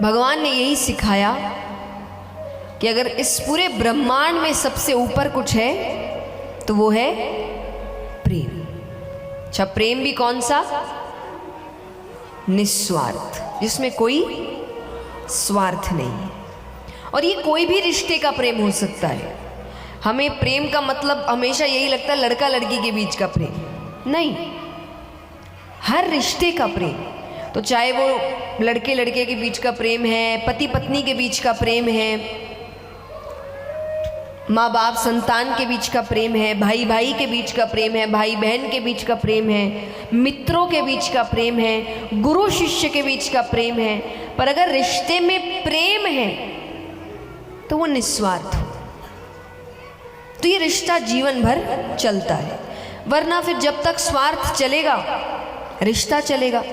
भगवान ने यही सिखाया कि अगर इस पूरे ब्रह्मांड में सबसे ऊपर कुछ है तो वो है प्रेम। अच्छा, प्रेम भी कौन सा? निस्वार्थ, जिसमें कोई स्वार्थ नहीं है। और ये कोई भी रिश्ते का प्रेम हो सकता है। हमें प्रेम का मतलब हमेशा यही लगता है लड़का लड़की के बीच का प्रेम, नहीं, हर रिश्ते का प्रेम। तो चाहे वो लड़के लड़के के बीच का प्रेम है, पति पत्नी के बीच का प्रेम है, माँ बाप संतान के बीच का प्रेम है, भाई भाई के बीच का प्रेम है, भाई बहन के बीच का प्रेम है, मित्रों के बीच का प्रेम है, गुरु शिष्य के बीच का प्रेम है। पर अगर रिश्ते में प्रेम है तो वो निस्वार्थ हो, तो ये रिश्ता जीवन भर चलता है। वरना फिर जब तक स्वार्थ चलेगा रिश्ता चलेगा।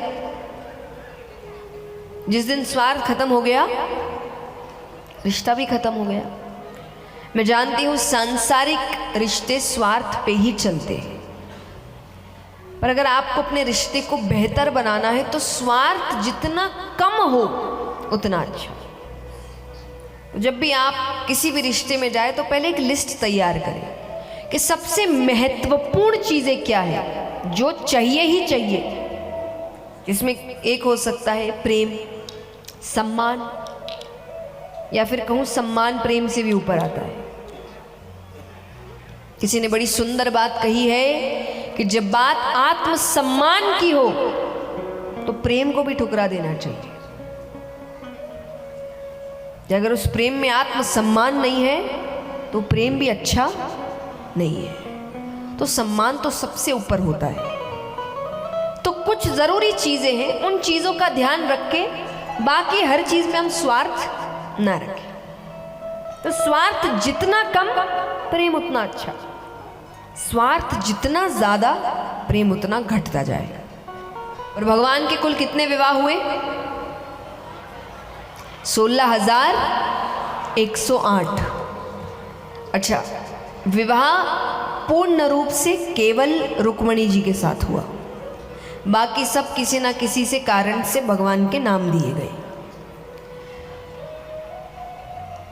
जिस दिन स्वार्थ खत्म हो गया रिश्ता भी खत्म हो गया। मैं जानती हूँ सांसारिक रिश्ते स्वार्थ पे ही चलते हैं, पर अगर आपको अपने रिश्ते को बेहतर बनाना है तो स्वार्थ जितना कम हो उतना अच्छा। जब भी आप किसी भी रिश्ते में जाए तो पहले एक लिस्ट तैयार करें कि सबसे महत्वपूर्ण चीज़ें क्या है, जो चाहिए ही चाहिए। इसमें एक हो सकता है प्रेम, सम्मान, या फिर कहूँ सम्मान प्रेम से भी ऊपर आता है। किसी ने बड़ी सुंदर बात कही है कि जब बात आत्मसम्मान की हो तो प्रेम को भी ठुकरा देना चाहिए। अगर उस प्रेम में आत्मसम्मान नहीं है तो प्रेम भी अच्छा नहीं है। तो सम्मान तो सबसे ऊपर होता है। तो कुछ ज़रूरी चीज़ें हैं, उन चीज़ों का ध्यान रख के बाकी हर चीज़ में हम स्वार्थ ना रखें। तो स्वार्थ जितना कम प्रेम उतना अच्छा, स्वार्थ जितना ज़्यादा प्रेम उतना घटता जाएगा। और भगवान के कुल कितने विवाह हुए? 16,108। अच्छा, विवाह पूर्ण रूप से केवल रुक्मणी जी के साथ हुआ, बाकी सब किसी ना किसी से कारण से भगवान के नाम दिए गए।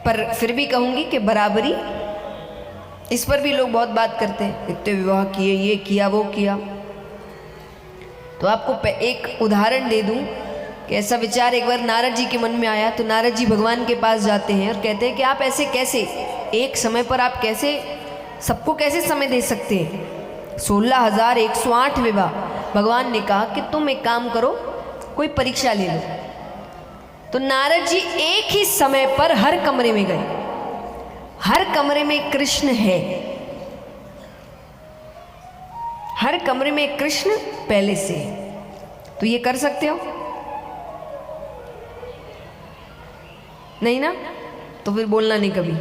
पर फिर भी कहूँगी कि बराबरी, इस पर भी लोग बहुत बात करते हैं, इतने विवाह किए, ये किया, वो किया। तो आपको एक उदाहरण दे दूं कि ऐसा विचार एक बार नारद जी के मन में आया। तो नारद जी भगवान के पास जाते हैं और कहते हैं कि आप ऐसे कैसे, एक समय पर आप कैसे सबको कैसे समय दे सकते हैं? 16,108 विवाह। भगवान ने कहा कि तुम एक काम करो, कोई परीक्षा ले लो। तो नारद जी एक ही समय पर हर कमरे में गए। हर कमरे में कृष्ण है, हर कमरे में कृष्ण पहले से है। तो ये कर सकते हो? नहीं ना? तो फिर बोलना नहीं कभी।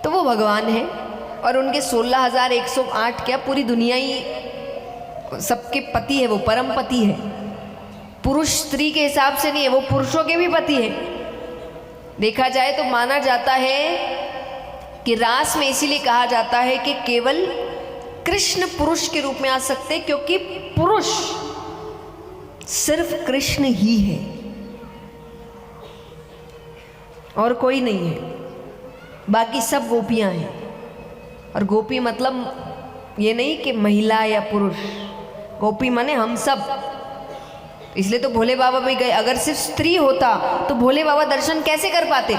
तो वो भगवान है और उनके 16,108 क्या, पूरी दुनिया ही सबके पति है, वो परम पति है। पुरुष स्त्री के हिसाब से नहीं है, वो पुरुषों के भी पति है। देखा जाए तो माना जाता है कि रास में इसीलिए कहा जाता है कि केवल कृष्ण पुरुष के रूप में आ सकते, क्योंकि पुरुष सिर्फ कृष्ण ही है और कोई नहीं है, बाकी सब गोपियां हैं। और गोपी मतलब ये नहीं कि महिला या पुरुष, गोपी माने हम सब। इसलिए तो भोले बाबा भी गए। अगर सिर्फ स्त्री होता तो भोले बाबा दर्शन कैसे कर पाते?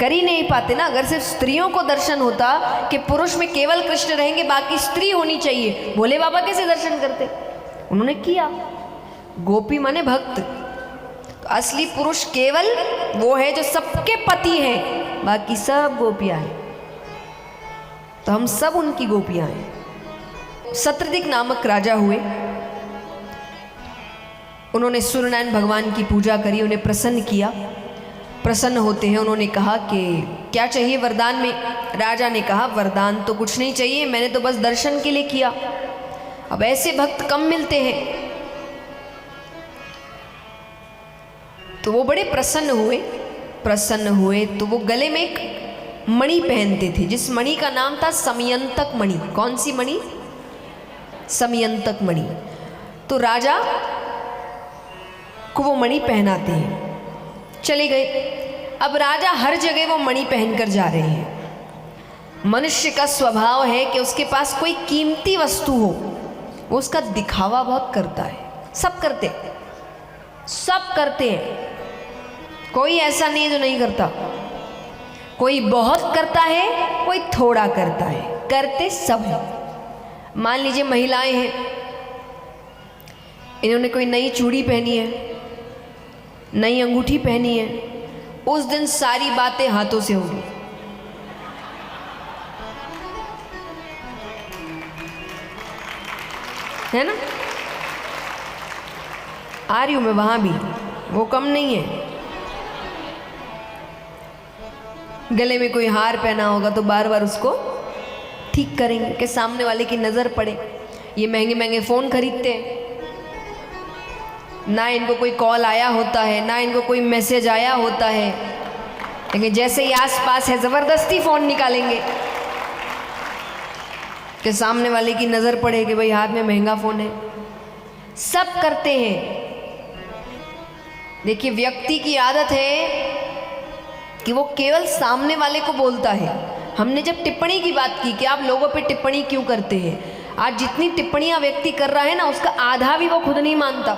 कर ही नहीं पाते ना। अगर सिर्फ स्त्रियों को दर्शन होता कि पुरुष में केवल कृष्ण रहेंगे, बाकी स्त्री होनी चाहिए, भोले बाबा कैसे दर्शन करते? उन्होंने किया। गोपी माने भक्त। तो असली पुरुष केवल वो है जो सबके पति हैं, बाकी सब गोपियां हैं। तो हम सब उनकी गोपियां हैं। सत्रदिक नामक राजा हुए, उन्होंने सूर्यनारायण भगवान की पूजा करी, उन्हें प्रसन्न किया। प्रसन्न होते हैं उन्होंने कहा कि क्या चाहिए वरदान में? राजा ने कहा वरदान तो कुछ नहीं चाहिए, मैंने तो बस दर्शन के लिए किया। अब ऐसे भक्त कम मिलते हैं। तो वो बड़े प्रसन्न हुए तो वो गले में एक मणि पहनते थे, जिस मणि का नाम था समयंतक मणि। कौन सी मणि? समयंतक मणि। तो राजा को वो मणि पहनाते हैं। चले गए। अब राजा हर जगह वो मणि पहनकर जा रहे हैं। मनुष्य का स्वभाव है कि उसके पास कोई कीमती वस्तु हो, वो उसका दिखावा बहुत करता है। सब करते हैं, कोई ऐसा नहीं है जो नहीं करता। कोई बहुत करता है, कोई थोड़ा करता है, करते सब हैं। मान लीजिए महिलाएं हैं, इन्होंने कोई नई चूड़ी पहनी है, नई अंगूठी पहनी है, उस दिन सारी बातें हाथों से होगी। है ना? आ रही हूं मैं वहां भी, वो कम नहीं है। गले में कोई हार पहना होगा तो बार बार उसको ठीक करेंगे कि सामने वाले की नजर पड़े। ये महंगे महंगे फोन खरीदते हैं, ना इनको कोई कॉल आया होता है, ना इनको कोई मैसेज आया होता है, लेकिन जैसे ही आसपास है जबरदस्ती फोन निकालेंगे कि सामने वाले की नजर पड़े कि भाई हाथ में महंगा फोन है। सब करते हैं। देखिए, व्यक्ति की आदत है कि वो केवल सामने वाले को बोलता है। हमने जब टिप्पणी की बात की कि आप लोगों पे टिप्पणी क्यों करते हैं, आज जितनी टिप्पणियां व्यक्ति कर रहा है ना, उसका आधा भी वो खुद नहीं मानता।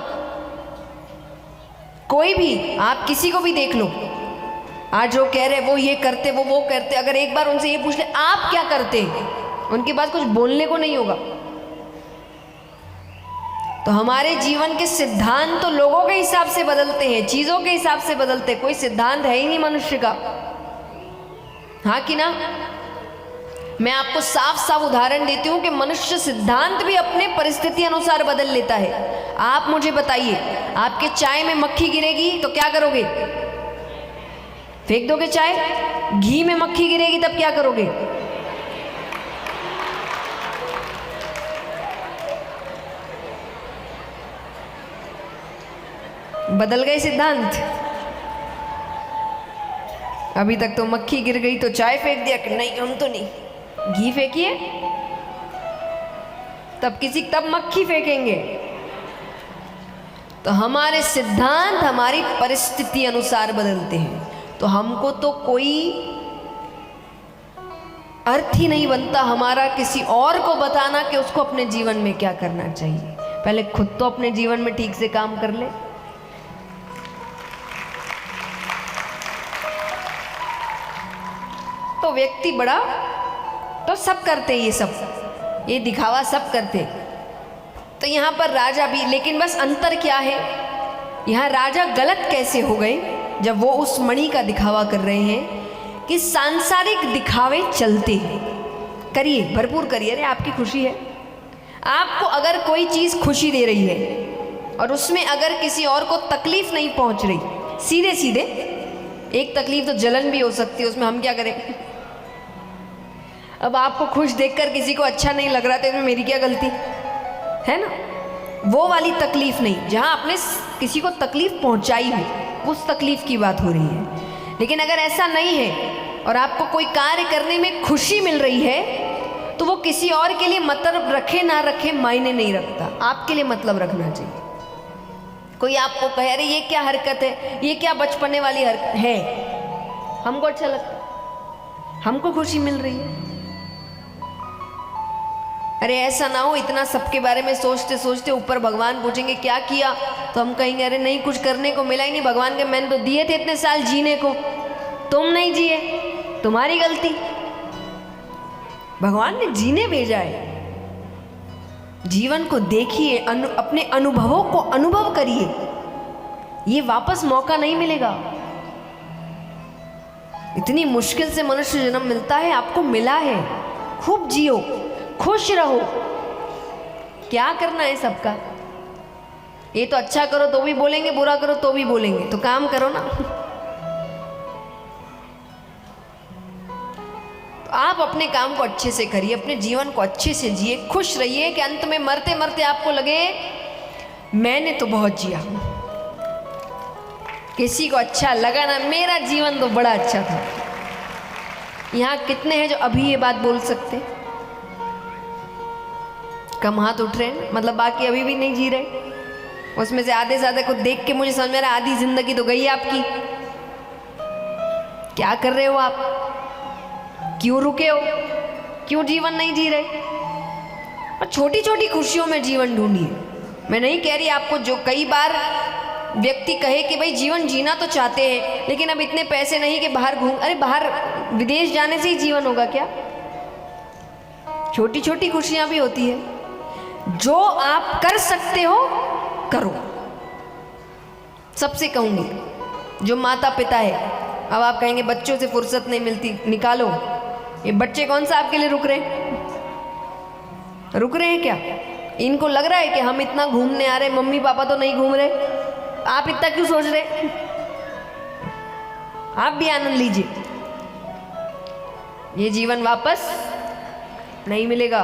कोई भी, आप किसी को भी देख लो, आज जो कह रहे वो ये करते, वो करते, अगर एक बार उनसे ये पूछ ले आप क्या करते, उनके पास कुछ बोलने को नहीं होगा। तो हमारे जीवन के सिद्धांत तो लोगों के हिसाब से बदलते हैं, चीजों के हिसाब से बदलते, कोई सिद्धांत है ही नहीं मनुष्य का। हाँ कि ना? मैं आपको साफ साफ उदाहरण देती हूं कि मनुष्य सिद्धांत भी अपने परिस्थिति अनुसार बदल लेता है। आप मुझे बताइए, आपके चाय में मक्खी गिरेगी तो क्या करोगे? फेंक दोगे चाय? घी में मक्खी गिरेगी तब क्या करोगे? बदल गए सिद्धांत। अभी तक तो मक्खी गिर गई तो चाय फेंक दिया कि नहीं हम तो नहीं, घी फेंकिए तब मक्खी फेंकेंगे। तो हमारे सिद्धांत हमारी परिस्थिति अनुसार बदलते हैं। तो हमको तो कोई अर्थ ही नहीं बनता हमारा किसी और को बताना कि उसको अपने जीवन में क्या करना चाहिए। पहले खुद तो अपने जीवन में ठीक से काम कर ले। तो व्यक्ति बड़ा, तो सब करते, ये दिखावा सब करते। तो यहाँ पर राजा भी, लेकिन बस अंतर क्या है, यहाँ राजा गलत कैसे हो गए जब वो उस मणि का दिखावा कर रहे हैं कि सांसारिक दिखावे चलते हैं। करिए, भरपूर करिए, अरे आपकी खुशी है। आपको अगर कोई चीज़ खुशी दे रही है और उसमें अगर किसी और को तकलीफ नहीं पहुंच रही, सीधे सीधे एक तकलीफ तो जलन भी हो सकती है, उसमें हम क्या करें? अब आपको खुश देखकर किसी को अच्छा नहीं लग रहा तो इसमें मेरी क्या गलती है ना? वो वाली तकलीफ नहीं, जहां आपने किसी को तकलीफ पहुंचाई हो, उस तकलीफ की बात हो रही है। लेकिन अगर ऐसा नहीं है और आपको कोई कार्य करने में खुशी मिल रही है, तो वो किसी और के लिए मतलब रखे ना रखे मायने नहीं रखता, आपके लिए मतलब रखना चाहिए। कोई आपको कहे अरे ये क्या हरकत है, ये क्या बचपने वाली हरकत है, हमको अच्छा लगता, हमको खुशी मिल रही है। अरे ऐसा ना हो इतना सबके बारे में सोचते सोचते ऊपर भगवान पूछेंगे क्या किया, तो हम कहेंगे अरे नहीं कुछ करने को मिला ही नहीं, भगवान के मैंने तो दिए थे इतने साल जीने को, तुम नहीं जिए, तुम्हारी गलती। भगवान ने जीने भेजा है। जीवन को देखिए, अपने अनुभवों को अनुभव करिए, ये वापस मौका नहीं मिलेगा। इतनी मुश्किल से मनुष्य जन्म मिलता है, आपको मिला है, खूब जियो, खुश रहो। क्या करना है सबका? ये तो अच्छा करो तो भी बोलेंगे, बुरा करो तो भी बोलेंगे, तो काम करो ना। तो आप अपने काम को अच्छे से करिए, अपने जीवन को अच्छे से जिए, खुश रहिए कि अंत में मरते मरते आपको लगे मैंने तो बहुत जिया, किसी को अच्छा लगा ना, मेरा जीवन तो बड़ा अच्छा था। यहाँ कितने हैं जो अभी ये बात बोल सकते? कम हाथ उठ रहे हैं, मतलब बाकी अभी भी नहीं जी रहे। उसमें से आधे से आधे को देख के मुझे समझ में आ रहा है आधी जिंदगी तो गई आपकी। क्या कर रहे हो आप? क्यों रुके हो? क्यों जीवन नहीं जी रहे? और छोटी छोटी खुशियों में जीवन ढूंढिए। मैं नहीं कह रही आपको, जो कई बार व्यक्ति कहे कि भाई जीवन जीना तो चाहते हैं लेकिन अब इतने पैसे नहीं कि बाहर घूम, अरे बाहर विदेश जाने से ही जीवन होगा क्या? छोटी छोटी खुशियां भी होती है। जो आप कर सकते हो करो। सबसे कहूंगी जो माता पिता है, अब आप कहेंगे बच्चों से फुर्सत नहीं मिलती, निकालो। ये बच्चे कौन सा आपके लिए रुक रहे हैं? रुक रहे हैं क्या? इनको लग रहा है कि हम इतना घूमने आ रहे, मम्मी पापा तो नहीं घूम रहे, आप इतना क्यों सोच रहे? आप भी आनंद लीजिए। ये जीवन वापस नहीं मिलेगा।